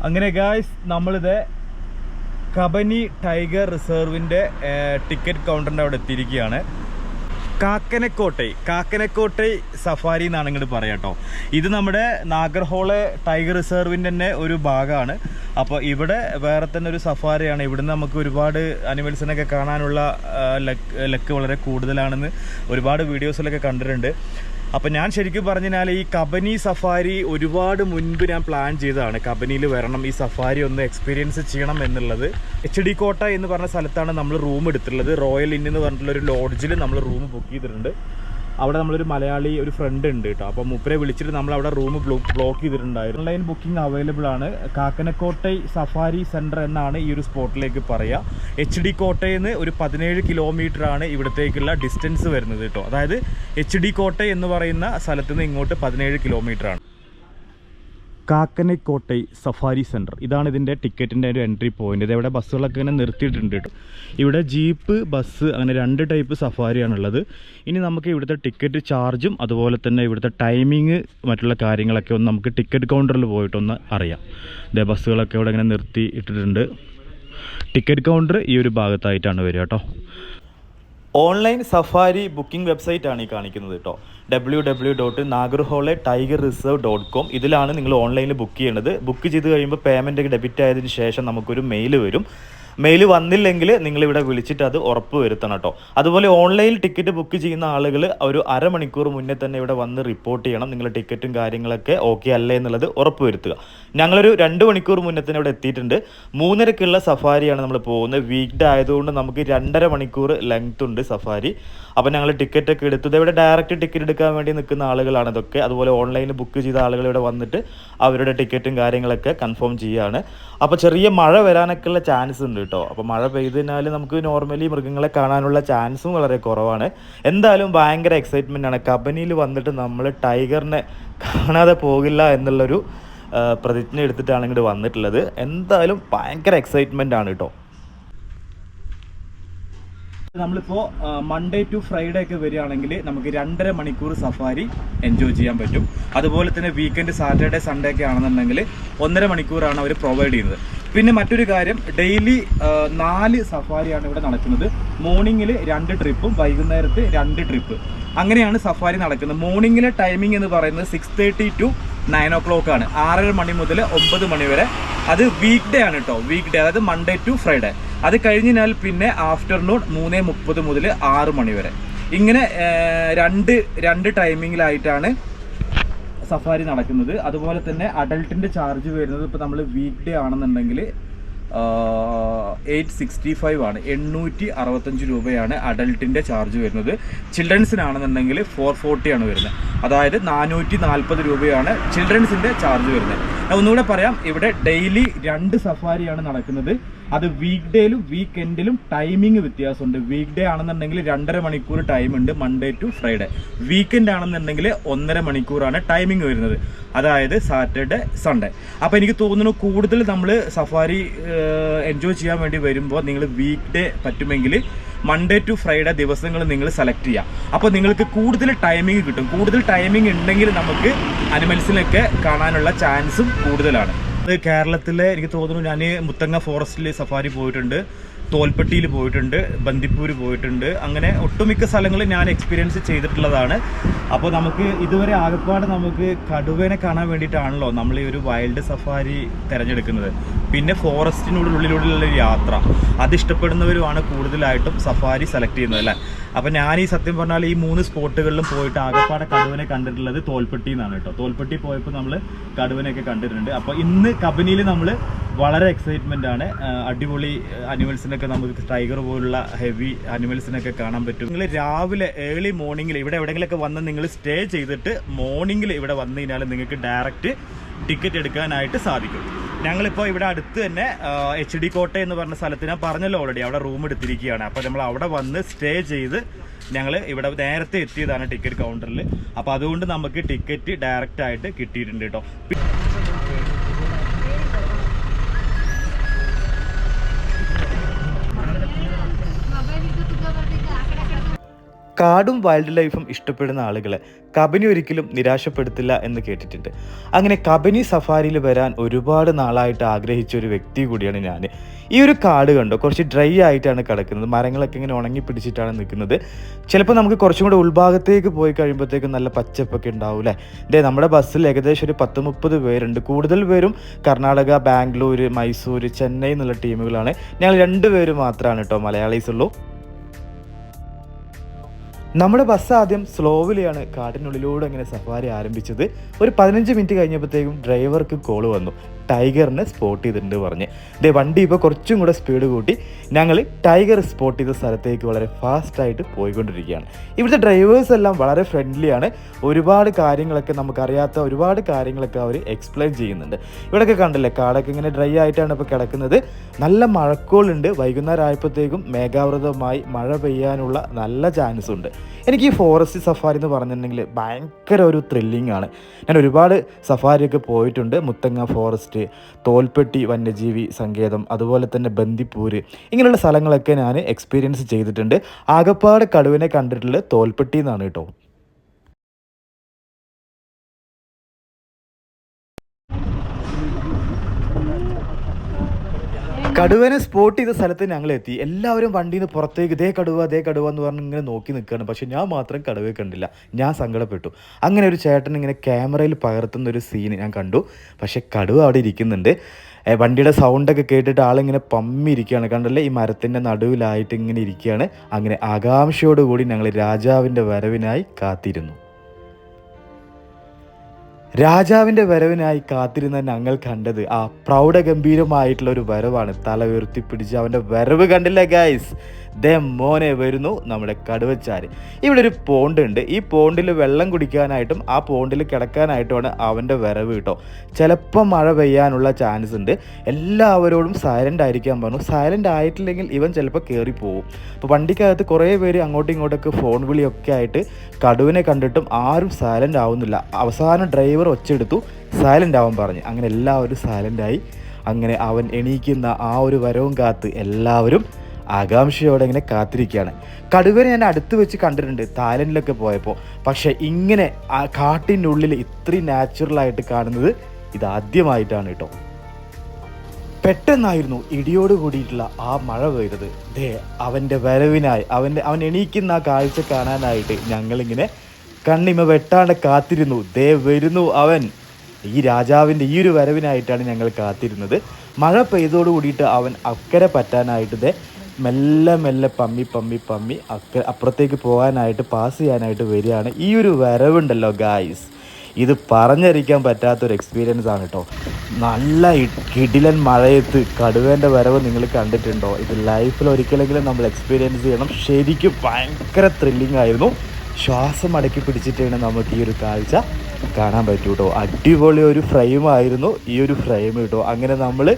അങ്ങനെ ഗായ്സ് നമ്മളിത് Kabani tiger റിസർവിൻ്റെ ticket കൗണ്ടറിൻ്റെ അവിടെ എത്തിയിരിക്കുകയാണ്. കാക്കനക്കോട്ടൈ സഫാരി എന്നാണ് ഇങ്ങോട്ട് പറയാം കേട്ടോ. ഇത് നമ്മുടെ നാഗർഹോളെ ടൈഗർ റിസർവിൻ്റെ തന്നെ ഒരു ഭാഗമാണ്. അപ്പോൾ ഇവിടെ വേറെ തന്നെ ഒരു സഫാരിയാണ്. ഇവിടുന്ന് നമുക്ക് ഒരുപാട് അനിമൽസിനൊക്കെ കാണാനുള്ള ലക്ക് വളരെ കൂടുതലാണെന്ന് ഒരുപാട് വീഡിയോസിലൊക്കെ കണ്ടിട്ടുണ്ട്. അപ്പോൾ ഞാൻ ശരിക്കും പറഞ്ഞാൽ ഈ കബനി സഫാരി ഒരുപാട് മുൻപ് ഞാൻ പ്ലാൻ ചെയ്തതാണ്. കബനിയിൽ വരണം, ഈ സഫാരി ഒന്ന് എക്സ്പീരിയൻസ് ചെയ്യണം എന്നുള്ളത്. HD കോട്ട എന്ന് പറഞ്ഞ സ്ഥലത്താണ് നമ്മൾ റൂം എടുത്തിട്ടുള്ളത്. റോയൽ ഇൻ എന്ന് പറഞ്ഞിട്ടുള്ളൊരു ലോഡ്ജിൽ നമ്മൾ റൂം ബുക്ക് ചെയ്തിട്ടുണ്ട്. അവിടെ നമ്മളൊരു മലയാളി ഒരു ഫ്രണ്ട് ഉണ്ട് കേട്ടോ. അപ്പോൾ മൂപ്പരെ വിളിച്ചിട്ട് നമ്മൾ അവിടെ റൂം ബ്ലോക്ക് ചെയ്തിട്ടുണ്ടായിരുന്നു. ഓൺലൈൻ ബുക്കിംഗ് അവൈലബിൾ ആണ്. കാക്കനക്കോട്ടൈ സഫാരി സെൻറ്റർ എന്നാണ് ഈ ഒരു സ്പോട്ടിലേക്ക് പറയുക. HD കോട്ടയിൽ നിന്ന് ഒരു 17 കിലോമീറ്റർ ആണ് ഇവിടത്തേക്കുള്ള ഡിസ്റ്റൻസ് വരുന്നത് കേട്ടോ. അതായത് HD കോട്ടൈ എന്ന് പറയുന്ന സ്ഥലത്ത് നിന്ന് ഇങ്ങോട്ട് 17 കിലോമീറ്റർ ആണ്. കാക്കനക്കോട്ടൈ സഫാരി സെൻറ്റർ, ഇതാണ് ഇതിൻ്റെ ടിക്കറ്റിൻ്റെ ഒരു എൻട്രി പോയിന്റ്. ഇതെവിടെ ബസ്സുകളൊക്കെ ഇങ്ങനെ നിർത്തിയിട്ടുണ്ട് കേട്ടോ. ഇവിടെ ജീപ്പ്, ബസ്, അങ്ങനെ 2 ടൈപ്പ് സഫാരിയാണുള്ളത്. ഇനി നമുക്ക് ഇവിടുത്തെ ടിക്കറ്റ് ചാർജും അതുപോലെ തന്നെ ഇവിടുത്തെ ടൈമിങ് മറ്റുള്ള കാര്യങ്ങളൊക്കെ ഒന്ന് നമുക്ക് ടിക്കറ്റ് കൗണ്ടറിൽ പോയിട്ടൊന്ന് അറിയാം. ഇതേ ബസ്സുകളൊക്കെ ഇവിടെ ഇങ്ങനെ നിർത്തി ഇട്ടിട്ടുണ്ട്. ടിക്കറ്റ് കൗണ്ടർ ഈ ഒരു ഭാഗത്തായിട്ടാണ് വരിക കേട്ടോ. ഓൺലൈൻ സഫാരി ബുക്കിംഗ് വെബ്സൈറ്റ് ആണ് ഈ കാണിക്കുന്നത് കേട്ടോ. www.nagarhole-tigerreserve.com. ഇതിലാണ് നിങ്ങൾ ഓൺലൈനിൽ ബുക്ക് ചെയ്യേണ്ടത്. ബുക്ക് ചെയ്ത് കഴിയുമ്പോൾ പേയ്മെൻറ്റ് ഡെബിറ്റ് ആയതിനു ശേഷം നമുക്കൊരു മെയിൽ വരും. മെയിൽ വന്നില്ലെങ്കിൽ നിങ്ങളിവിടെ വിളിച്ചിട്ട് അത് ഉറപ്പ് വരുത്തണം കേട്ടോ. അതുപോലെ ഓൺലൈനിൽ ടിക്കറ്റ് ബുക്ക് ചെയ്യുന്ന ആളുകൾ ഒരു അരമണിക്കൂർ മുന്നേ തന്നെ ഇവിടെ വന്ന് റിപ്പോർട്ട് ചെയ്യണം. നിങ്ങളുടെ ടിക്കറ്റും കാര്യങ്ങളൊക്കെ ഓക്കെ അല്ലേ എന്നുള്ളത് ഉറപ്പ് വരുത്തുക. ഞങ്ങളൊരു 2 മണിക്കൂർ മുന്നേ തന്നെ ഇവിടെ എത്തിയിട്ടുണ്ട്. 3:30-ക്കുള്ള സഫാരിയാണ് നമ്മൾ പോകുന്നത്. വീക്ക് ഡേ ആയതുകൊണ്ട് നമുക്ക് 2.5 മണിക്കൂർ ലെങ്ത് ഉണ്ട് സഫാരി. അപ്പോൾ ഞങ്ങൾ ടിക്കറ്റൊക്കെ എടുത്തത് ഇവിടെ ഡയറക്റ്റ് ടിക്കറ്റ് എടുക്കാൻ വേണ്ടി നിൽക്കുന്ന ആളുകളാണ് ഇതൊക്കെ. അതുപോലെ ഓൺലൈനിൽ ബുക്ക് ചെയ്ത ആളുകൾ ഇവിടെ വന്നിട്ട് അവരുടെ ടിക്കറ്റും കാര്യങ്ങളൊക്കെ കൺഫേം ചെയ്യുകയാണ്. അപ്പോൾ ചെറിയ മഴ വരാനൊക്കെ ഉള്ള ചാൻസ് ഉണ്ട് കേട്ടോ. അപ്പോൾ മഴ പെയ്തതിനാൽ നമുക്ക് നോർമലി മൃഗങ്ങളെ കാണാനുള്ള ചാൻസും വളരെ കുറവാണ്. എന്തായാലും ഭയങ്കര എക്സൈറ്റ്മെൻ്റ് ആണ്. കബനിയിൽ വന്നിട്ട് നമ്മൾ ടൈഗറിനെ കാണാതെ പോകില്ല എന്നുള്ളൊരു പ്രതിജ്ഞ എടുത്തിട്ടാണ് ഇങ്ങോട്ട് വന്നിട്ടുള്ളത്. എന്തായാലും ഭയങ്കര എക്സൈറ്റ്മെൻ്റ് ആണ് കേട്ടോ. നമ്മളിപ്പോൾ മൺഡേ ടു ഫ്രൈഡേ ഒക്കെ വരികയാണെങ്കിൽ നമുക്ക് 2.5 മണിക്കൂർ സഫാരി എൻജോയ് ചെയ്യാൻ പറ്റും. അതുപോലെ തന്നെ വീക്കെൻഡ് സാറ്റർഡേ സൺഡേ ഒക്കെ ആണെന്നുണ്ടെങ്കിൽ 1.5 മണിക്കൂറാണ് അവർ പ്രൊവൈഡ് ചെയ്യുന്നത്. പിന്നെ മറ്റൊരു കാര്യം, ഡെയിലി 4 സഫാരിയാണ് ഇവിടെ നടക്കുന്നത്. മോർണിംഗിൽ 2 ട്രിപ്പും വൈകുന്നേരത്ത് 2 ട്രിപ്പ്, അങ്ങനെയാണ് സഫാരി നടക്കുന്നത്. മോർണിംഗിലെ ടൈമിംഗ് എന്ന് പറയുന്നത് 6:30 to 9 o'clock ആണ്. 6:30 മണി മുതൽ 9 മണി വരെ. അത് വീക്ക് ഡേ ആണ് കേട്ടോ. വീക്ക് ഡേ, അതായത് മൺഡേ ടു ഫ്രൈഡേ. അത് കഴിഞ്ഞാൽ പിന്നെ ആഫ്റ്റർനൂൺ 3:30 മുതൽ 6 മണി വരെ. ഇങ്ങനെ രണ്ട് ടൈമിങ്ങിലായിട്ടാണ് സഫാരി നടക്കുന്നത്. അതുപോലെ തന്നെ അഡൾട്ടിൻ്റെ ചാർജ് വരുന്നത് ഇപ്പോൾ നമ്മൾ വീക്ക് ഡേ ആണെന്നുണ്ടെങ്കിൽ 865 ആണ്, 865 രൂപയാണ് അഡൾട്ടിൻ്റെ ചാർജ് വരുന്നത്. ചിൽഡ്രൻസിനാണെന്നുണ്ടെങ്കിൽ 440 ആണ് വരുന്നത്. അതായത് 440 രൂപയാണ് ചിൽഡ്രൻസിൻ്റെ ചാർജ് വരുന്നത്. ഒന്നുകൂടെ പറയാം, ഇവിടെ ഡെയിലി 2 സഫാരിയാണ് നടക്കുന്നത്. അത് വീക്ക് ഡേയിലും വീക്കെൻഡിലും ടൈമിങ് വ്യത്യാസമുണ്ട്. വീക്ക് ഡേ ആണെന്നുണ്ടെങ്കിൽ 2.5 മണിക്കൂർ ടൈമുണ്ട് മൺഡേ ടു ഫ്രൈഡേ. വീക്കെൻഡ് ആണെന്നുണ്ടെങ്കിൽ 1.5 മണിക്കൂറാണ് ടൈമിങ് വരുന്നത്, അതായത് സാറ്റർഡേ സൺഡേ. അപ്പോൾ എനിക്ക് തോന്നുന്നു കൂടുതൽ നമ്മൾ സഫാരി എൻജോയ് ചെയ്യാൻ വേണ്ടി വരുമ്പോൾ നിങ്ങൾ വീക്ക് ഡേ പറ്റുമെങ്കിൽ മൺഡേ ടു ഫ്രൈഡേ ദിവസങ്ങൾ നിങ്ങൾ സെലക്ട് ചെയ്യാം. അപ്പോൾ നിങ്ങൾക്ക് കൂടുതൽ ടൈമിംഗ് കിട്ടും. കൂടുതൽ ടൈമിംഗ് ഉണ്ടെങ്കിൽ നമുക്ക് അനിമൽസിനൊക്കെ കാണാനുള്ള ചാൻസും കൂടുതലാണ്. കേരളത്തിലെ എനിക്ക് തോന്നുന്നു ഞാൻ മുത്തങ്ങ ഫോറസ്റ്റിൽ സഫാരി പോയിട്ടുണ്ട്, തോൽപ്പെട്ടിയിൽ പോയിട്ടുണ്ട്, ബന്ദിപ്പൂർ പോയിട്ടുണ്ട്. അങ്ങനെ ഒട്ടുമിക്ക സ്ഥലങ്ങളിൽ ഞാൻ എക്സ്പീരിയൻസ് ചെയ്തിട്ടുള്ളതാണ്. അപ്പോൾ നമുക്ക് ഇതുവരെ ആകെപ്പാട് നമുക്ക് കടുവേനെ കാണാൻ വേണ്ടിയിട്ടാണല്ലോ നമ്മൾ ഈ ഒരു വൈൽഡ് സഫാരി തിരഞ്ഞെടുക്കുന്നത്. പിന്നെ ഫോറസ്റ്റിനുള്ളിലുള്ള യാത്ര അതിഷ്ടപ്പെടുന്നവരുമാണ് കൂടുതലായിട്ടും സഫാരി സെലക്ട് ചെയ്യുന്നത് അല്ലേ. അപ്പോൾ ഞാൻ ഈ സത്യം പറഞ്ഞാൽ ഈ 3 സ്പോട്ടുകളിലും പോയിട്ട് ആകെപ്പാടെ കടുവനെ കണ്ടിട്ടുള്ളത് തോൽപ്പെട്ടി എന്നാണ് കേട്ടോ. തോൽപ്പെട്ടി പോയപ്പോൾ നമ്മൾ കടുവനെയൊക്കെ കണ്ടിട്ടുണ്ട്. അപ്പോൾ ഇന്ന് കബനിയിൽ നമ്മൾ വളരെ എക്സൈറ്റ്മെൻ്റ് ആണ്. അടിപൊളി അനിമൽസിനൊക്കെ നമുക്ക് ടൈഗർ പോലുള്ള ഹെവി അനിമൽസിനൊക്കെ കാണാൻ പറ്റും. നിങ്ങൾ രാവിലെ ഏർലി മോർണിംഗിൽ ഇവിടെ എവിടെയെങ്കിലുമൊക്കെ വന്ന് നിങ്ങൾ സ്റ്റേ ചെയ്തിട്ട് മോർണിംഗിൽ ഇവിടെ വന്നു കഴിഞ്ഞാൽ നിങ്ങൾക്ക് ഡയറക്റ്റ് ടിക്കറ്റ് എടുക്കാനായിട്ട് സാധിക്കും. ഞങ്ങളിപ്പോൾ ഇവിടെ അടുത്ത് തന്നെ HD കോട്ട എന്ന് പറഞ്ഞ സ്ഥലത്ത് ഞാൻ പറഞ്ഞല്ലോ ഓൾറെഡി, അവിടെ റൂം എടുത്തിരിക്കുകയാണ്. അപ്പോൾ നമ്മൾ അവിടെ വന്ന് സ്റ്റേ ചെയ്ത് ഞങ്ങൾ ഇവിടെ നേരത്തെ എത്തിയതാണ് ടിക്കറ്റ് കൗണ്ടറിൽ. അപ്പോൾ അതുകൊണ്ട് നമുക്ക് ടിക്കറ്റ് ഡയറക്റ്റ് ആയിട്ട് കിട്ടിയിട്ടുണ്ട് കേട്ടോ. കാടും വൈൽഡ് ലൈഫും ഇഷ്ടപ്പെടുന്ന ആളുകളെ കബനി ഒരിക്കലും നിരാശപ്പെടുത്തില്ല എന്ന് കേട്ടിട്ടുണ്ട്. അങ്ങനെ കബനി സഫാരിയിൽ വരാൻ ഒരുപാട് നാളായിട്ട് ആഗ്രഹിച്ച ഒരു വ്യക്തി കൂടിയാണ് ഞാൻ. ഈ ഒരു കാട് കണ്ടോ, കുറച്ച് ഡ്രൈ ആയിട്ടാണ് കിടക്കുന്നത്, മരങ്ങളൊക്കെ ഇങ്ങനെ ഉണങ്ങി പിടിച്ചിട്ടാണ് നിൽക്കുന്നത്. ചിലപ്പോൾ നമുക്ക് കുറച്ചും കൂടെ ഉൾഭാഗത്തേക്ക് പോയി കഴിയുമ്പോഴത്തേക്കും നല്ല പച്ചപ്പൊക്കെ ഉണ്ടാവും അല്ലേ. ഇതേ നമ്മുടെ ബസ്സിൽ ഏകദേശം ഒരു 10-30 പേരുണ്ട്. കൂടുതൽ പേരും കർണാടക, ബാംഗ്ലൂർ, മൈസൂർ, ചെന്നൈ എന്നുള്ള ടീമുകളാണ്. ഞങ്ങൾ 2 പേര് മാത്രമാണ് കേട്ടോ മലയാളീസ് ഉള്ളൂ. നമ്മുടെ ബസ് ആദ്യം സ്ലോവിലെയാണ് കാട്ടിനുള്ളിലൂടെ ഇങ്ങനെ സഫാരി ആരംഭിച്ചത്. ഒരു 15 മിനിറ്റ് കഴിഞ്ഞപ്പോഴത്തേക്കും ഡ്രൈവർക്ക് കോൾ വന്നു, ടൈഗറിനെ സ്പോട്ട് ചെയ്തിട്ടുണ്ട് പറഞ്ഞ്. വണ്ടി ഇപ്പോൾ കുറച്ചും കൂടെ സ്പീഡ് കൂട്ടി ഞങ്ങൾ ടൈഗർ സ്പോട്ട് ചെയ്ത സ്ഥലത്തേക്ക് വളരെ ഫാസ്റ്റായിട്ട് പോയിക്കൊണ്ടിരിക്കുകയാണ്. ഇവിടുത്തെ ഡ്രൈവേഴ്സ് എല്ലാം വളരെ ഫ്രണ്ട്ലിയാണ്. ഒരുപാട് കാര്യങ്ങളൊക്കെ നമുക്കറിയാത്ത ഒരുപാട് കാര്യങ്ങളൊക്കെ അവർ എക്സ്പ്ലെയിൻ ചെയ്യുന്നുണ്ട്. ഇവിടെയൊക്കെ കണ്ടില്ലേ, കാടൊക്കെ ഇങ്ങനെ ഡ്രൈ ആയിട്ടാണ് ഇപ്പോൾ കിടക്കുന്നത്. നല്ല മഴക്കോളുണ്ട്. വൈകുന്നേരം ആയപ്പോഴത്തേക്കും മേഘാവൃതമായി മഴ പെയ്യാനുള്ള നല്ല ചാൻസ് ഉണ്ട്. എനിക്ക് ഈ ഫോറസ്റ്റ് സഫാരി എന്ന് പറഞ്ഞിട്ടുണ്ടെങ്കിൽ ഭയങ്കര ഒരു ത്രില്ലിംഗ് ആണ്. ഞാൻ ഒരുപാട് സഫാരിയൊക്കെ പോയിട്ടുണ്ട്. മുത്തങ്ങ ഫോറസ്റ്റ്, തോൽപ്പെട്ടി വന്യജീവി സങ്കേതം, അതുപോലെ തന്നെ ബന്ദിപ്പൂര്, ഇങ്ങനെയുള്ള സ്ഥലങ്ങളൊക്കെ ഞാൻ എക്സ്പീരിയൻസ് ചെയ്തിട്ടുണ്ട്. ആകപ്പാട് കടുവനെ കണ്ടിട്ടുള്ളത് തോൽപ്പെട്ടി എന്നാണ് കേട്ടോ. കടുവനെ സ്പോട്ട് ചെയ്ത സ്ഥലത്ത് ഞങ്ങൾ എത്തി. എല്ലാവരും വണ്ടിയിൽ നിന്ന് പുറത്തേക്ക് ദേ കടുവ എന്ന് പറഞ്ഞ് ഇങ്ങനെ നോക്കി നിൽക്കുകയാണ്. പക്ഷെ ഞാൻ മാത്രം കടുവയെ കണ്ടില്ല. ഞാൻ സങ്കടപ്പെട്ടു. അങ്ങനെ ഒരു ചേട്ടൻ ഇങ്ങനെ ക്യാമറയിൽ പകർത്തുന്ന ഒരു സീൻ ഞാൻ കണ്ടു. പക്ഷെ കടുവ അവിടെ ഇരിക്കുന്നുണ്ട്. വണ്ടിയുടെ സൗണ്ടൊക്കെ കേട്ടിട്ട് ആളിങ്ങനെ പമ്മിയിരിക്കുകയാണ്. കണ്ടല്ലേ, ഈ മരത്തിൻ്റെ നടുവിലായിട്ട് ഇങ്ങനെ ഇരിക്കുകയാണ്. അങ്ങനെ ആകാംക്ഷയോടുകൂടി ഞങ്ങൾ രാജാവിൻ്റെ വരവിനായി കാത്തിരുന്നു. രാജാവിൻ്റെ വരവിനായി കാത്തിരുന്ന ഞങ്ങൾ കണ്ടത് ആ പ്രൗഢഗംഭീരമായിട്ടുള്ള ഒരു വരവാണ്. തല ഉയർത്തിപ്പിടിച്ച് അവൻ്റെ വരവ് കണ്ടില്ല ഗൈസ്. മോനെ വരുന്നു നമ്മുടെ കടുവച്ചാര്. ഇവിടെ ഒരു പോണ്ട് ഉണ്ട്. ഈ പോണ്ടിൽ വെള്ളം കുടിക്കാനായിട്ടും ആ പോണ്ടിൽ കിടക്കാനായിട്ടുമാണ് അവൻ്റെ വരവ് കേട്ടോ. ചിലപ്പോൾ മഴ പെയ്യാനുള്ള ചാൻസ് ഉണ്ട്. എല്ലാവരോടും സൈലൻ്റ് ആയിരിക്കാൻ പറഞ്ഞു. സൈലൻ്റ് ആയിട്ടില്ലെങ്കിൽ ഇവൻ ചിലപ്പോൾ കയറിപ്പോവും. അപ്പോൾ വണ്ടിക്കകത്ത് കുറേ പേര് അങ്ങോട്ടും ഇങ്ങോട്ടൊക്കെ ഫോൺ വിളിയൊക്കെ ആയിട്ട് കടുവിനെ കണ്ടിട്ടും ആരും സൈലൻ്റ് ആവുന്നില്ല. അവസാനം ഡ്രൈവർ ഒച്ചെടുത്തു, സൈലൻ്റ് ആവാൻ പറഞ്ഞു. അങ്ങനെ എല്ലാവരും സൈലൻ്റായി. അങ്ങനെ അവൻ എണീക്കുന്ന ആ ഒരു വരവും കാത്ത് എല്ലാവരും ആകാംക്ഷയോടെ ഇങ്ങനെ കാത്തിരിക്കുകയാണ്. കടുവനെ ഞാൻ അടുത്ത് വെച്ച് കണ്ടിട്ടുണ്ട് തായ്ലൻഡിലൊക്കെ പോയപ്പോൾ. പക്ഷേ ഇങ്ങനെ ആ കാട്ടിൻ്റെ ഉള്ളിൽ ഇത്രയും നാച്ചുറലായിട്ട് കാണുന്നത് ഇതാദ്യമായിട്ടാണ് കേട്ടോ. പെട്ടെന്നായിരുന്നു ഇടിയോട് കൂടിയിട്ടുള്ള ആ മഴ പെയ്തത്. അവൻ്റെ വരവിനായി അവൻ എണീക്കുന്ന ആ കാഴ്ച കാണാനായിട്ട് ഞങ്ങളിങ്ങനെ കണ്ണിമ വെട്ടാണ്ട് കാത്തിരുന്നു. വരുന്നു അവൻ. ഈ രാജാവിൻ്റെ ഈ ഒരു വരവിനായിട്ടാണ് ഞങ്ങൾ കാത്തിരുന്നത്. മഴ പെയ്തോട് കൂടിയിട്ട് അവൻ അക്കരെ പറ്റാനായിട്ട് മെല്ലെ പമ്മി അപ്പുറത്തേക്ക് പോകാനായിട്ട് പാസ് ചെയ്യാനായിട്ട് വരികയാണ്. ഈ ഒരു വരവുണ്ടല്ലോ ഗായ്സ്, ഇത് പറഞ്ഞറിയിക്കാൻ പറ്റാത്തൊരു എക്സ്പീരിയൻസ് ആണ് കേട്ടോ. നല്ല കിടിലൻ മഴയത്ത് കടുവേൻ്റെ വരവ് നിങ്ങൾ കണ്ടിട്ടുണ്ടോ? ഇത് ലൈഫിൽ ഒരിക്കലെങ്കിലും നമ്മൾ എക്സ്പീരിയൻസ് ചെയ്യണം. ശരിക്കും ഭയങ്കര ത്രില്ലിംഗ് ആയിരുന്നു. ശ്വാസം അടക്കി പിടിച്ചിട്ടാണ് നമുക്ക് ഈ ഒരു കാഴ്ച കാണാൻ പറ്റൂ കേട്ടോ. അടിപൊളി ഒരു ഫ്രെയിമായിരുന്നു ഈ ഒരു ഫ്രെയിം കേട്ടോ. അങ്ങനെ നമ്മൾ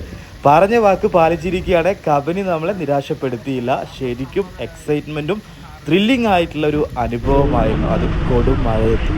പറഞ്ഞ വാക്ക് പാലിച്ചിരിക്കുകയാണ്. കബനി നമ്മളെ നിരാശപ്പെടുത്തിയില്ല. ശരിക്കും എക്സൈറ്റ്മെൻറ്റും ത്രില്ലിംഗ് ആയിട്ടുള്ള ഒരു അനുഭവമായിരുന്നു അത് കൊടും മഴയത്ത്.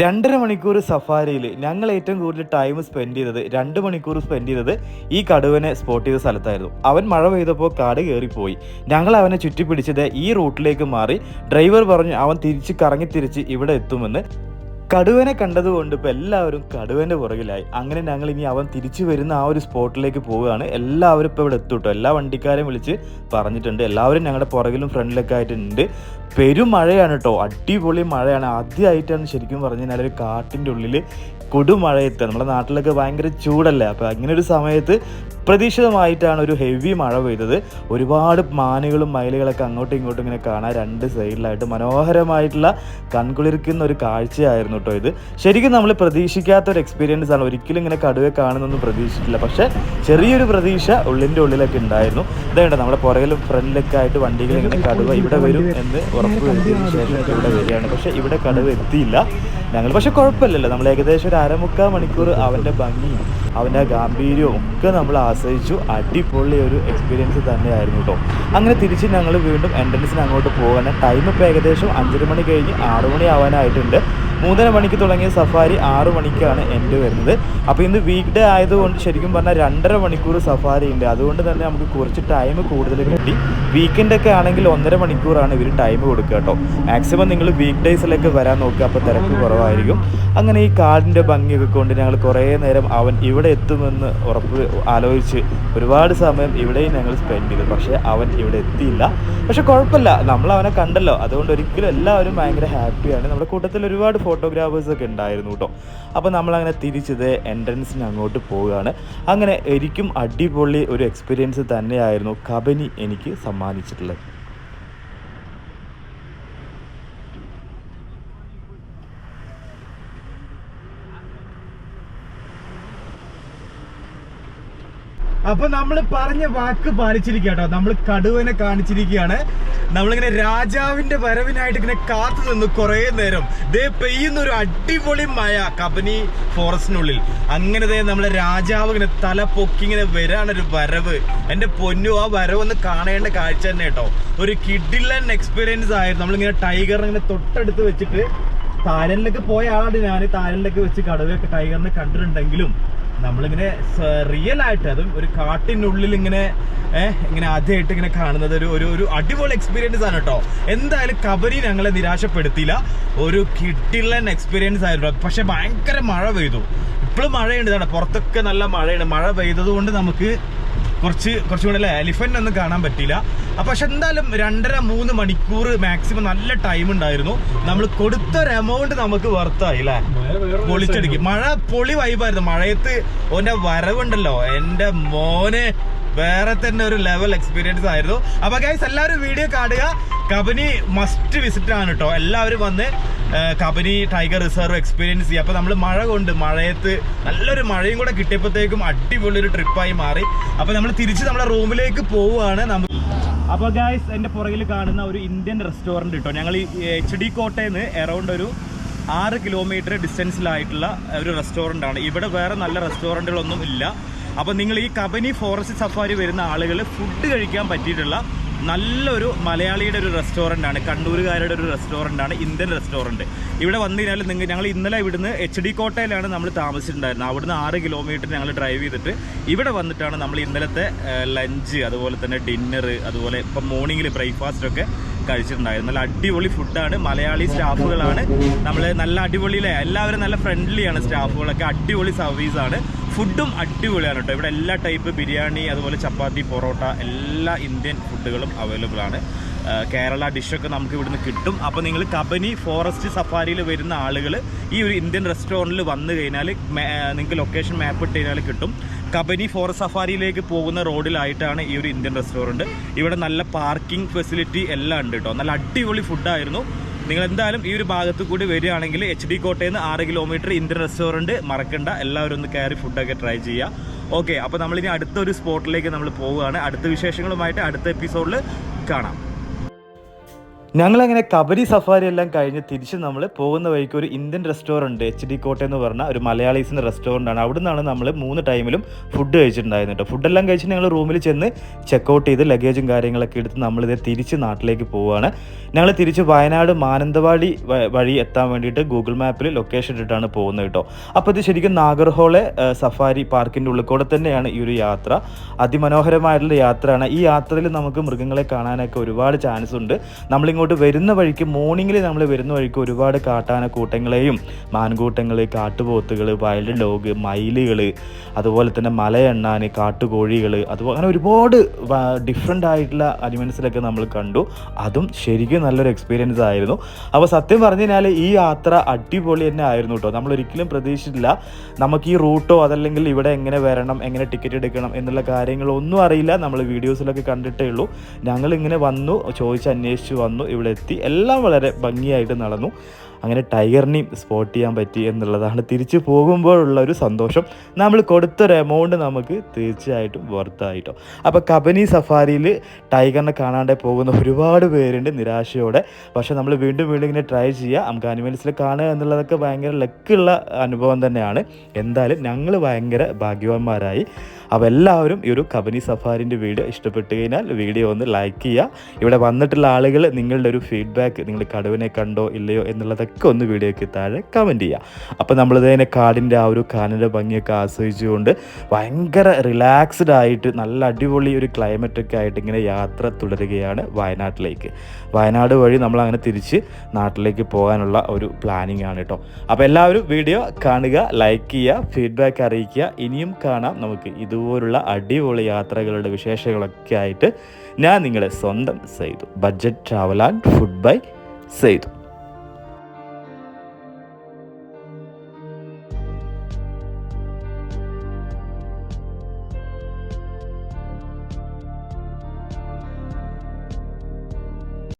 രണ്ടര മണിക്കൂർ സഫാരിയിൽ ഞങ്ങൾ ഏറ്റവും കൂടുതൽ ടൈം സ്പെൻഡ് ചെയ്തത് 2 മണിക്കൂർ സ്പെൻഡ് ചെയ്തത് ഈ കടുവനെ സ്പോട്ട് ചെയ്ത സ്ഥലത്തായിരുന്നു. അവൻ മഴ പെയ്തപ്പോൾ കാട് കയറിപ്പോയി. ഞങ്ങൾ അവനെ ചുറ്റിപ്പിടിച്ചത് ഈ റൂട്ടിലേക്ക് മാറി. ഡ്രൈവർ പറഞ്ഞു അവൻ തിരിച്ച് ഇവിടെ എത്തുമെന്ന്. കടുവനെ കണ്ടതുകൊണ്ട് ഇപ്പോൾ എല്ലാവരും കടുവൻ്റെ പുറകിലായി. അങ്ങനെ ഞങ്ങൾ ഇനി അവൻ തിരിച്ചു വരുന്ന ആ ഒരു സ്പോട്ടിലേക്ക് പോവുകയാണ്. എല്ലാവരും ഇപ്പോൾ ഇവിടെ എത്തും കേട്ടോ. എല്ലാ വണ്ടിക്കാരെയും വിളിച്ച് പറഞ്ഞിട്ടുണ്ട്. എല്ലാവരും ഞങ്ങളുടെ പുറകിലും ഫ്രണ്ടിലൊക്കെ ആയിട്ടുണ്ട്. പെരുമഴയാണ് കേട്ടോ. അടിപൊളി മഴയാണ്. ആദ്യമായിട്ടാണ് ശരിക്കും പറഞ്ഞു കഴിഞ്ഞാൽ ഒരു കാട്ടിൻ്റെ ഉള്ളിൽ കൊടുമഴയത്ത്. നമ്മുടെ നാട്ടിലൊക്കെ ഭയങ്കര ചൂടല്ലേ. അപ്പോൾ അങ്ങനെ ഒരു സമയത്ത് പ്രതീക്ഷിതമായിട്ടാണ് ഒരു ഹെവി മഴ പെയ്തത്. ഒരുപാട് മാനുകളും മയിലുകളൊക്കെ അങ്ങോട്ടും ഇങ്ങോട്ടും ഇങ്ങനെ കാണാൻ 2 സൈഡിലായിട്ട് മനോഹരമായിട്ടുള്ള കൺകുളിർക്കുന്ന ഒരു കാഴ്ചയായിരുന്നു കേട്ടോ ഇത്. ശരിക്കും നമ്മൾ പ്രതീക്ഷിക്കാത്തൊരു എക്സ്പീരിയൻസ് ആണ്. ഒരിക്കലും ഇങ്ങനെ കടുവയെ കാണുന്നൊന്നും പ്രതീക്ഷിച്ചില്ല. പക്ഷേ ചെറിയൊരു പ്രതീക്ഷ ഉള്ളിൻ്റെ ഉള്ളിലൊക്കെ ഉണ്ടായിരുന്നു. ഇതേണ്ട നമ്മുടെ പുറകിലും ഫ്രണ്ടിലൊക്കെ ആയിട്ട് വണ്ടികൾ ഇങ്ങനെ കടുവ ഇവിടെ വരും എന്ന് ഉറപ്പ് വരുത്തിയതിന് ശേഷം ഇവിടെ വരികയാണ്. പക്ഷേ ഇവിടെ കടുവ എത്തിയില്ല ഞങ്ങൾ. പക്ഷെ കുഴപ്പമില്ലല്ലോ, നമ്മൾ ഏകദേശം ഒരു 1/4 മണിക്കൂർ അവൻ്റെ ഭംഗിയും അവൻ്റെ ഗാംഭീര്യവും ഒക്കെ നമ്മൾ ആസ്വദിച്ചു. അടിപൊളി ഒരു എക്സ്പീരിയൻസ് തന്നെയായിരുന്നു കേട്ടോ. അങ്ങനെ തിരിച്ച് ഞങ്ങൾ വീണ്ടും എൻട്രൻസിന് അങ്ങോട്ട് പോകാൻ ടൈം ഇപ്പോൾ ഏകദേശം 5:30 മണി കഴിഞ്ഞ് 6 മണി ആവാനായിട്ടുണ്ട്. 3:30 മണിക്ക് തുടങ്ങിയ സഫാരി 6 മണിക്കാണ് എൻഡ് വരുന്നത്. അപ്പോൾ ഇന്ന് വീക്ക് ഡേ ആയതുകൊണ്ട് ശരിക്കും പറഞ്ഞാൽ 2.5 മണിക്കൂർ സഫാരി ഉണ്ട്. അതുകൊണ്ട് തന്നെ നമുക്ക് കുറച്ച് ടൈം കൂടുതൽ കിട്ടി. വീക്കെൻഡൊക്കെ ആണെങ്കിൽ 1.5 മണിക്കൂറാണ് ഇവർ ടൈം കൊടുക്കുക കേട്ടോ. മാക്സിമം നിങ്ങൾ വീക്ക് ഡേയ്സിലൊക്കെ വരാൻ നോക്കുക, അപ്പോൾ തിരക്ക് കുറവായിരിക്കും. അങ്ങനെ ഈ കാടിൻ്റെ ഭംഗിയൊക്കെ കൊണ്ട് ഞങ്ങൾ കുറേ നേരം അവൻ ഇവിടെ എത്തുമെന്ന് ആലോചിച്ച് ഒരുപാട് സമയം ഇവിടെയും ഞങ്ങൾ സ്പെൻഡ് ചെയ്തു. പക്ഷേ അവൻ ഇവിടെ എത്തിയില്ല. പക്ഷെ കുഴപ്പമില്ല, നമ്മൾ അവനെ കണ്ടല്ലോ. അതുകൊണ്ട് ഒരിക്കലും എല്ലാവരും ഭയങ്കര ഹാപ്പിയാണ്. നമ്മുടെ കൂട്ടത്തിൽ ഒരുപാട് ഫോട്ടോഗ്രാഫേഴ്സൊക്കെ ഉണ്ടായിരുന്നു കേട്ടോ. അപ്പോൾ നമ്മളങ്ങനെ തിരിച്ചത് എൻട്രൻസിന് അങ്ങോട്ട് പോവുകയാണ്. അങ്ങനെ എനിക്കും അടിപൊളി ഒരു എക്സ്പീരിയൻസ് തന്നെയായിരുന്നു കബനി എനിക്ക് സമ്മാനിച്ചിട്ടുള്ളത്. അപ്പൊ നമ്മൾ പറഞ്ഞ വാക്ക് പാലിച്ചിരിക്കട്ടോ. നമ്മൾ കടുവനെ കാണിച്ചിരിക്കുകയാണ്. നമ്മളിങ്ങനെ രാജാവിന്റെ വരവിനായിട്ട് ഇങ്ങനെ കാത്തു നിന്ന് കുറെ നേരം ദേ പെയ്യുന്ന ഒരു അടിപൊളി മഴ കബനി ഫോറസ്റ്റിനുള്ളിൽ. അങ്ങനെ നമ്മളെ രാജാവ് ഇങ്ങനെ തല പൊക്കി ഇങ്ങനെ വരാനൊരു വരവ്. എന്റെ പൊന്നു, ആ വരവൊന്ന് കാണേണ്ട കാഴ്ച തന്നെ കേട്ടോ. ഒരു കിഡിലൻ എക്സ്പീരിയൻസ് ആയിരുന്നു. നമ്മളിങ്ങനെ ടൈഗറിനെ ഇങ്ങനെ തൊട്ടടുത്ത് വെച്ചിട്ട്, തായ്ലൻഡിലൊക്കെ പോയ ആളാണ് ഞാൻ. തായ്ലൻഡിലൊക്കെ വെച്ച് കടുവയൊക്കെ ടൈഗറിനെ കണ്ടിട്ടുണ്ടെങ്കിലും നമ്മളിങ്ങനെ റിയൽ ആയിട്ട്, അതും ഒരു കാട്ടിനുള്ളിൽ ഇങ്ങനെ ആദ്യമായിട്ട് ഇങ്ങനെ കാണുന്നത് ഒരു അടിപൊളി എക്സ്പീരിയൻസ് ആണ് കേട്ടോ. എന്തായാലും കബനി ഞങ്ങളെ നിരാശപ്പെടുത്തിയില്ല. ഒരു കിഡിലൻ എക്സ്പീരിയൻസ് ആയിരുന്നു. പക്ഷെ ഭയങ്കര മഴ പെയ്തു. ഇപ്പോഴും മഴയുണ്ട്, ഇതാണ് പുറത്തൊക്കെ നല്ല മഴയാണ്. മഴ പെയ്തത് കൊണ്ട് നമുക്ക് കുറച്ചുകൂടെ അല്ലേ എലിഫന്റ് ഒന്നും കാണാൻ പറ്റിയില്ല. പക്ഷെ എന്തായാലും 2.5-3 മണിക്കൂർ മാക്സിമം നല്ല ടൈം ഉണ്ടായിരുന്നു. നമ്മൾ കൊടുത്തൊരു എമൗണ്ട് നമുക്ക് വർത്തായി അല്ലേ. പൊളിച്ചടിക്ക് മഴ പൊളി വൈബായിരുന്നു. മഴയത്ത് ഓന്റെ വരവുണ്ടല്ലോ, എന്റെ മോനെ വേറെ തന്നെ ഒരു ലെവൽ എക്സ്പീരിയൻസ് ആയിരുന്നു. അപ്പൊ ഗൈസ് എല്ലാവരും വീഡിയോ കാണുക. കബനി മസ്റ്റ് വിസിറ്റ് ആണ് കേട്ടോ. എല്ലാവരും വന്ന് കബനി ടൈഗർ റിസർവ് എക്സ്പീരിയൻസ് ചെയ്യുക. അപ്പൊ നമ്മൾ മഴയത്ത് നല്ലൊരു മഴയും കൂടെ കിട്ടിയപ്പോഴത്തേക്കും അടിപൊളി ഒരു ട്രിപ്പായി മാറി. അപ്പൊ നമ്മൾ തിരിച്ച് നമ്മുടെ റൂമിലേക്ക് പോവുകയാണ്. അപ്പൊ ഗൈസ് എന്റെ പുറകിൽ കാണുന്ന ഒരു ഇന്ത്യൻ റെസ്റ്റോറന്റ് കേട്ടോ. ഞങ്ങൾ ഈ HD കോട്ടയിൽ നിന്ന് അറൗണ്ട് ഒരു 6 കിലോമീറ്റർ ഡിസ്റ്റൻസിലായിട്ടുള്ള ഒരു റെസ്റ്റോറൻ്റ് ആണ്. ഇവിടെ വേറെ നല്ല റെസ്റ്റോറൻറ്റുകളൊന്നും ഇല്ല. അപ്പോൾ നിങ്ങൾ ഈ കബനി ഫോറസ്റ്റ് സഫാരി വരുന്ന ആളുകൾ ഫുഡ് കഴിക്കാൻ പറ്റിയിട്ടുള്ള നല്ലൊരു മലയാളിയുടെ ഒരു റെസ്റ്റോറൻ്റ് ആണ്, കണ്ണൂരുകാരുടെ ഒരു റെസ്റ്റോറൻ്റ് ആണ്, ഇന്ത്യൻ റെസ്റ്റോറൻറ്റ്. ഇവിടെ വന്നു കഴിഞ്ഞാൽ ഞങ്ങൾ ഇന്നലെ ഇവിടുന്ന് HD കോട്ടയിലാണ് നമ്മൾ താമസിച്ചിട്ടുണ്ടായിരുന്നത്. അവിടുന്ന് 6 കിലോമീറ്റർ ഞങ്ങൾ ഡ്രൈവ് ചെയ്തിട്ട് ഇവിടെ വന്നിട്ടാണ് നമ്മൾ ഇന്നലത്തെ ലഞ്ച്, അതുപോലെ തന്നെ ഡിന്നർ, അതുപോലെ ഇപ്പം മോർണിംഗിൽ ബ്രേക്ക്ഫാസ്റ്റൊക്കെ കഴിച്ചിട്ടുണ്ടായിരുന്നു. നല്ല അടിപൊളി ഫുഡാണ്. മലയാളി സ്റ്റാഫുകളാണ്. നമ്മൾ നല്ല അടിപൊളിയിലെ എല്ലാവരും നല്ല ഫ്രണ്ട്ലിയാണ്. സ്റ്റാഫുകളൊക്കെ അടിപൊളി സർവീസാണ്. ഫുഡും അടിപൊളിയാണ് കേട്ടോ. ഇവിടെ എല്ലാ ടൈപ്പ് ബിരിയാണി, അതുപോലെ ചപ്പാത്തി, പൊറോട്ട, എല്ലാ ഇന്ത്യൻ ഫുഡുകളും അവൈലബിൾ ആണ്. കേരള ഡിഷൊക്കെ നമുക്ക് ഇവിടുന്ന് കിട്ടും. അപ്പോൾ നിങ്ങൾ കബനി ഫോറസ്റ്റ് സഫാരിയിൽ വരുന്ന ആളുകൾ ഈ ഒരു ഇന്ത്യൻ റെസ്റ്റോറൻറ്റിൽ വന്നു കഴിഞ്ഞാൽ നിങ്ങൾക്ക് ലൊക്കേഷൻ മാപ്പ് ഇട്ട് കഴിഞ്ഞാൽ കിട്ടും. കബനി ഫോറസ്റ്റ് സഫാരിയിലേക്ക് പോകുന്ന റോഡിലായിട്ടാണ് ഈ ഒരു ഇന്ത്യൻ റെസ്റ്റോറൻറ്റ്. ഇവിടെ നല്ല പാർക്കിംഗ് ഫെസിലിറ്റി എല്ലാം ഉണ്ട് കേട്ടോ. നല്ല അടിപൊളി ഫുഡായിരുന്നു. നിങ്ങൾ എന്തായാലും ഈ ഒരു ഭാഗത്ത് കൂടി വരികയാണെങ്കിൽ HD കോട്ടയിൽ നിന്ന് 6 കിലോമീറ്റർ ഇന്ത്യൻ റെസ്റ്റോറൻറ്റ് മറക്കണ്ട. എല്ലാവരും ഒന്ന് കയറി ഫുഡൊക്കെ ട്രൈ ചെയ്യുക. ഓക്കെ, അപ്പോൾ നമ്മളിനി അടുത്തൊരു സ്പോട്ടിലേക്ക് നമ്മൾ പോവുകയാണ്. അടുത്ത വിശേഷങ്ങളുമായിട്ട് അടുത്ത എപ്പിസോഡിൽ കാണാം. ഞങ്ങളങ്ങനെ കബനി സഫാരി എല്ലാം കഴിഞ്ഞ് തിരിച്ച് നമ്മൾ പോകുന്ന വഴിക്ക് ഒരു ഇന്ത്യൻ റെസ്റ്റോറൻറ്റ് HD കോട്ടയം എന്ന് പറഞ്ഞ ഒരു മലയാളീസിൻ്റെ റെസ്റ്റോറൻ്റ് ആണ്. അവിടെ നിന്നാണ് നമ്മൾ 3 ടൈമിലും ഫുഡ് കഴിച്ചിട്ടുണ്ടായിരുന്നു കേട്ടോ. ഫുഡെല്ലാം കഴിച്ച് ഞങ്ങൾ റൂമിൽ ചെന്ന് ചെക്കൗട്ട് ചെയ്ത് ലഗേജും കാര്യങ്ങളൊക്കെ എടുത്ത് നമ്മളിത് തിരിച്ച് നാട്ടിലേക്ക് പോവുകയാണ്. ഞങ്ങൾ തിരിച്ച് വയനാട് മാനന്തവാടി വഴി എത്താൻ വേണ്ടിയിട്ട് ഗൂഗിൾ മാപ്പിൽ ലൊക്കേഷൻ ഇട്ടിട്ടാണ് പോകുന്നത് കേട്ടോ. അപ്പോൾ ഇത് ശരിക്കും നാഗർഹോളെ സഫാരി പാർക്കിൻ്റെ ഉള്ളിൽ കൂടെ തന്നെയാണ് ഈ ഒരു യാത്ര. അതിമനോഹരമായിട്ടുള്ള യാത്രയാണ്. ഈ യാത്രയിൽ നമുക്ക് മൃഗങ്ങളെ കാണാനൊക്കെ ഒരുപാട് ചാൻസ് ഉണ്ട്. നമ്മളിങ്ങോട്ട് വരുന്ന വഴിക്ക് മോർണിംഗിൽ നമ്മൾ വരുന്ന വഴിക്ക് ഒരുപാട് കാട്ടാന കൂട്ടങ്ങളെയും മാൻകൂട്ടങ്ങൾ, കാട്ടുപോത്തുകൾ, വൈൽഡ് ഡോഗ്, മയിലുകൾ, അതുപോലെ തന്നെ മലയെണ്ണാൻ, കാട്ടുകോഴികൾ, അതുപോലെ അങ്ങനെ ഒരുപാട് ഡിഫറെൻ്റ് ആയിട്ടുള്ള അനിമൽസിലൊക്കെ നമ്മൾ കണ്ടു. അതും ശരിക്കും നല്ലൊരു എക്സ്പീരിയൻസ് ആയിരുന്നു. അപ്പോൾ സത്യം പറഞ്ഞു കഴിഞ്ഞാൽ ഈ യാത്ര അടിപൊളി തന്നെ ആയിരുന്നു കേട്ടോ. നമ്മളൊരിക്കലും പ്രതീക്ഷിച്ചില്ല നമുക്ക് ഈ റൂട്ടോ അതല്ലെങ്കിൽ ഇവിടെ എങ്ങനെ വരണം, എങ്ങനെ ടിക്കറ്റ് എടുക്കണം എന്നുള്ള കാര്യങ്ങളൊന്നും അറിയില്ല. നമ്മൾ വീഡിയോസിലൊക്കെ കണ്ടിട്ടേ ഉള്ളൂ. ഞങ്ങളിങ്ങനെ വന്നു, ചോദിച്ച് അന്വേഷിച്ച് വന്നു. ഇവിടെ എത്തി. എല്ലാം വളരെ ഭംഗിയായിട്ട് നടന്നു. അങ്ങനെ ടൈഗറിനെയും സ്പോട്ട് ചെയ്യാൻ പറ്റി എന്നുള്ളതാണ് തിരിച്ചു പോകുമ്പോഴുള്ള ഒരു സന്തോഷം. നമ്മൾ കൊടുത്തൊരു എമൗണ്ട് നമുക്ക് തീർച്ചയായിട്ടും വർത്തായിട്ടോ. അപ്പോൾ കബനി സഫാരിയിൽ ടൈഗറിനെ കാണാണ്ട് പോകുന്ന ഒരുപാട് പേരുണ്ട് നിരാശയോടെ. പക്ഷേ നമ്മൾ വീണ്ടും വീണ്ടും ഇങ്ങനെ ട്രൈ ചെയ്യുക. നമുക്ക് അനിമൽസിൽ കാണുക എന്നുള്ളതൊക്കെ ഭയങ്കര ലക്കുള്ള അനുഭവം തന്നെയാണ്. എന്തായാലും ഞങ്ങൾ ഭയങ്കര ഭാഗ്യവാന്മാരായി. അപ്പോൾ എല്ലാവരും ഈ ഒരു കബനി സഫാരിൻ്റെ വീഡിയോ ഇഷ്ടപ്പെട്ട് കഴിഞ്ഞാൽ വീഡിയോ ഒന്ന് ലൈക്ക് ചെയ്യുക. ഇവിടെ വന്നിട്ടുള്ള ആളുകൾ നിങ്ങളുടെ ഒരു ഫീഡ്ബാക്ക്, നിങ്ങൾ കടുവനെ കണ്ടോ ഇല്ലയോ എന്നുള്ളതൊക്കെ ഒന്ന് വീഡിയോയ്ക്ക് താഴെ കമൻറ്റ് ചെയ്യുക. അപ്പോൾ നമ്മളിതേനെ കാടിൻ്റെ ആ ഒരു കാനയുടെ ഭംഗിയൊക്കെ ആസ്വദിച്ചുകൊണ്ട് ഭയങ്കര റിലാക്സ്ഡ് ആയിട്ട് നല്ല അടിപൊളി ഒരു ക്ലൈമറ്റൊക്കെ ആയിട്ട് ഇങ്ങനെ യാത്ര തുടരുകയാണ് വയനാട്ടിലേക്ക്. വയനാട് വഴി നമ്മളങ്ങനെ തിരിച്ച് നാട്ടിലേക്ക് പോകാനുള്ള ഒരു പ്ലാനിങ് ആണ് കേട്ടോ. അപ്പോൾ എല്ലാവരും വീഡിയോ കാണുക, ലൈക്ക് ചെയ്യുക, ഫീഡ്ബാക്ക് അറിയിക്കുക. ഇനിയും കാണാം നമുക്ക് ഇതുപോലുള്ള അടിപൊളി യാത്രകളുടെ വിശേഷങ്ങളൊക്കെ ആയിട്ട്. ഞാൻ നിങ്ങളുടെ സ്വന്തം സെയ്തു, budget travel and food by Seythu.